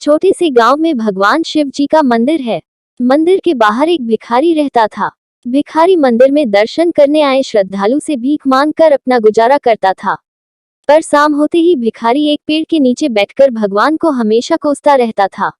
छोटे से गांव में भगवान शिव जी का मंदिर है। मंदिर के बाहर एक भिखारी रहता था। भिखारी मंदिर में दर्शन करने आए श्रद्धालु से भीख मांगकर अपना गुजारा करता था। पर शाम होते ही भिखारी एक पेड़ के नीचे बैठकर भगवान को हमेशा कोसता रहता था।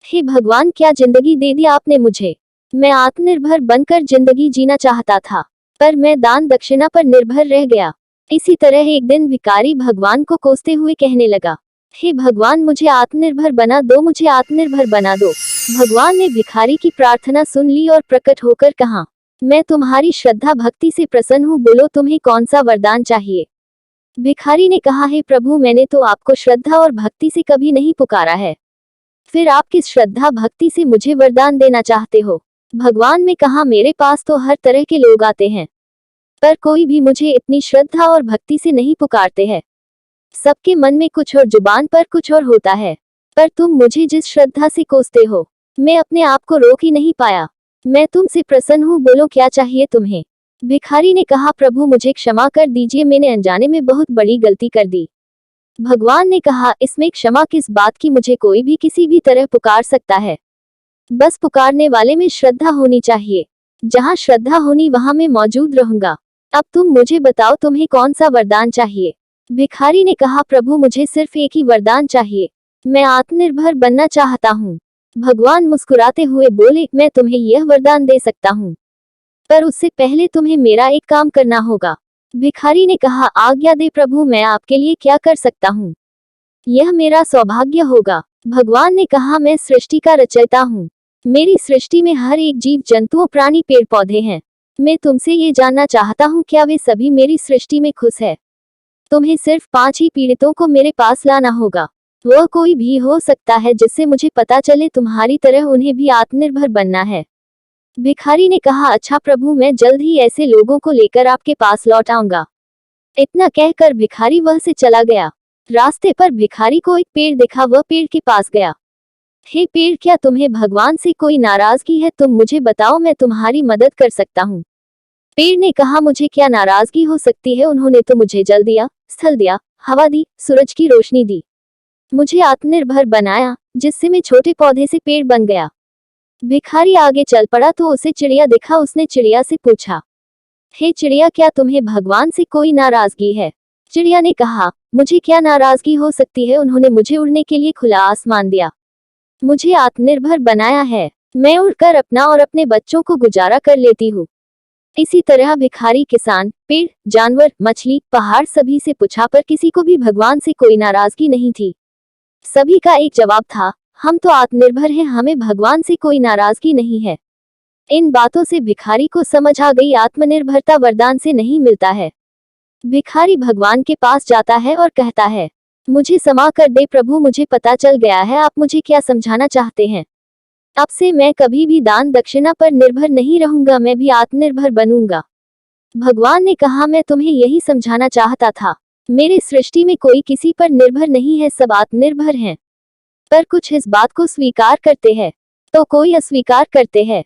हे भगवान, क्या जिंदगी दे दी आपने मुझे। मैं आत्मनिर्भर बनकर जिंदगी जीना चाहता था, पर मैं दान दक्षिणा पर निर्भर रह गया। इसी तरह एक दिन भिखारी भगवान को कोसते हुए कहने लगा, हे भगवान, मुझे आत्मनिर्भर बना दो, मुझे आत्मनिर्भर बना दो। भगवान ने भिखारी की प्रार्थना सुन ली और प्रकट होकर कहा, मैं तुम्हारी श्रद्धा भक्ति से प्रसन्न हूँ, बोलो तुम्हें कौन सा वरदान चाहिए। भिखारी ने कहा, हे प्रभु, मैंने तो आपको श्रद्धा और भक्ति से कभी नहीं पुकारा है, फिर आप किस श्रद्धा भक्ति से मुझे वरदान देना चाहते हो। भगवान ने कहा, मेरे पास तो हर तरह के लोग आते हैं, पर कोई भी मुझे इतनी श्रद्धा और भक्ति से नहीं पुकारते हैं। सबके मन में कुछ और, जुबान पर कुछ और होता है, पर तुम मुझे जिस श्रद्धा से कोसते हो, मैं अपने आप को रोक ही नहीं पाया। मैं तुमसे प्रसन्न हूँ, बोलो क्या चाहिए तुम्हें। भिखारी ने कहा, प्रभु मुझे क्षमा कर दीजिए, मैंने अनजाने में बहुत बड़ी गलती कर दी। भगवान ने कहा, इसमें क्षमा किस बात की, मुझे कोई भी किसी भी तरह पुकार सकता है, बस पुकारने वाले में श्रद्धा होनी चाहिए। जहाँ श्रद्धा होनी वहाँ मैं मौजूद रहूंगा। अब तुम मुझे बताओ, तुम्हें कौन सा वरदान चाहिए। भिखारी ने कहा, प्रभु मुझे सिर्फ एक ही वरदान चाहिए, मैं आत्मनिर्भर बनना चाहता हूँ। भगवान मुस्कुराते हुए बोले, मैं तुम्हें यह वरदान दे सकता हूँ, पर उससे पहले तुम्हें मेरा एक काम करना होगा। भिखारी ने कहा, आज्ञा दे प्रभु, मैं आपके लिए क्या कर सकता हूँ, यह मेरा सौभाग्य होगा। भगवान ने कहा, मैं सृष्टि का रचयिता हूँ, मेरी सृष्टि में हर एक जीव जंतुओं प्राणी पेड़ पौधे हैं। मैं तुमसे ये जानना चाहता हूँ, क्या वे सभी मेरी सृष्टि में खुश है। तुम्हें सिर्फ 5 ही पीड़ितों को मेरे पास लाना होगा, वह कोई भी हो सकता है जिससे मुझे पता चले तुम्हारी तरह उन्हें भी आत्मनिर्भर बनना है। भिखारी ने कहा, अच्छा प्रभु, मैं जल्द ही ऐसे लोगों को लेकर आपके पास लौट आऊंगा। इतना कहकर भिखारी वह से चला गया। रास्ते पर भिखारी को एक पेड़ दिखा, वह पेड़ के पास गया। हे पेड़, क्या तुम्हें भगवान से कोई नाराजगी है, तुम मुझे बताओ, मैं तुम्हारी मदद कर सकता हूँ। पेड़ ने कहा, मुझे क्या नाराजगी हो सकती है, उन्होंने तो मुझे जल दिया, स्थल दिया, हवा दी, सूरज की रोशनी दी, मुझे आत्मनिर्भर बनाया, जिससे मैं छोटे पौधे से पेड़ बन गया। भिखारी आगे चल पड़ा तो उसे चिड़िया दिखा। उसने चिड़िया से पूछा, हे चिड़िया, क्या तुम्हें भगवान से कोई नाराजगी है। चिड़िया ने कहा, मुझे क्या नाराजगी हो सकती है, उन्होंने मुझे उड़ने के लिए खुला आसमान दिया, मुझे आत्मनिर्भर बनाया है, मैं उड़कर अपना और अपने बच्चों को गुजारा कर लेती हूँ। इसी तरह भिखारी किसान, पेड़, जानवर, मछली, पहाड़ सभी से पूछा, पर किसी को भी भगवान से कोई नाराजगी नहीं थी। सभी का एक जवाब था, हम तो आत्मनिर्भर हैं, हमें भगवान से कोई नाराजगी नहीं है। इन बातों से भिखारी को समझ आ गई, आत्मनिर्भरता वरदान से नहीं मिलता है। भिखारी भगवान के पास जाता है और कहता है, मुझे क्षमा कर दे प्रभु, मुझे पता चल गया है आप मुझे क्या समझाना चाहते हैं। अब से मैं कभी भी दान दक्षिणा पर निर्भर नहीं रहूंगा, मैं भी आत्मनिर्भर बनूंगा। भगवान ने कहा, मैं तुम्हें यही समझाना चाहता था, मेरे सृष्टि में कोई किसी पर निर्भर नहीं है, सब आत्मनिर्भर हैं, पर कुछ इस बात को स्वीकार करते हैं तो कोई अस्वीकार करते हैं।